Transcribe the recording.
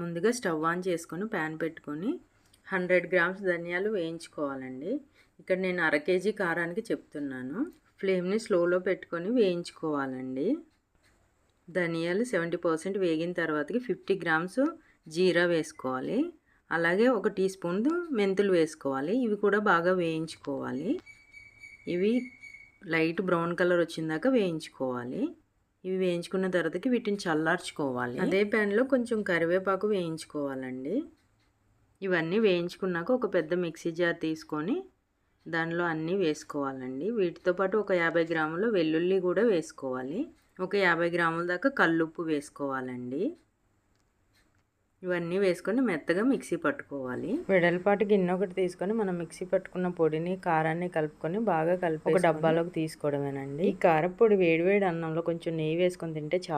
ముందుగా stove on చేసుకొని pan పెట్టుకొని 100 గ్రామ్స్ ధనియాలు వేయించుకోవాలండి. ఇక్కడ నేను అర కేజీ కారానికి చెప్తున్నాను. ఫ్లేమ్ని స్లోలో పెట్టుకొని వేయించుకోవాలండి. ధనియాలు 70% వేగిన తర్వాతకి 50 గ్రామ్స్ జీరా వేసుకోవాలి. అలాగే 1 టీ స్పూన్ మెంతులు వేసుకోవాలి. ఇవి కూడా బాగా వేయించుకోవాలి. ఇవి లైట్ బ్రౌన్ కలర్ వచ్చిందాక వేయించుకోవాలి. ఇవి వేయించుకున్న తర్వాతకి వీటిని చల్లార్చుకోవాలి. అదే ప్యాన్లో కొంచెం కరివేపాకు వేయించుకోవాలండి. ఇవన్నీ వేయించుకున్నాక ఒక పెద్ద మిక్సీ జార్ తీసుకొని దానిలో అన్నీ వేసుకోవాలండి. వీటితో పాటు ఒక 50 గ్రాముల వెల్లుల్లి కూడా వేసుకోవాలి. ఒక 50 గ్రాముల దాకా కల్లుప్పు వేసుకోవాలండి. ఇవన్నీ వేసుకొని మెత్తగా మిక్సీ పట్టుకోవాలి. వెడల్పాటి గిన్నె ఒకటి తీసుకొని మనం మిక్సీ పట్టుకున్న పొడిని కారాన్ని కలుపుకొని బాగా కలిపి ఒక డబ్బాలోకి తీసుకోవడమేనండి. ఈ కారపొడి వేడివేడి అన్నంలో కొంచెం నెయ్యి వేసుకొని తింటే చాలా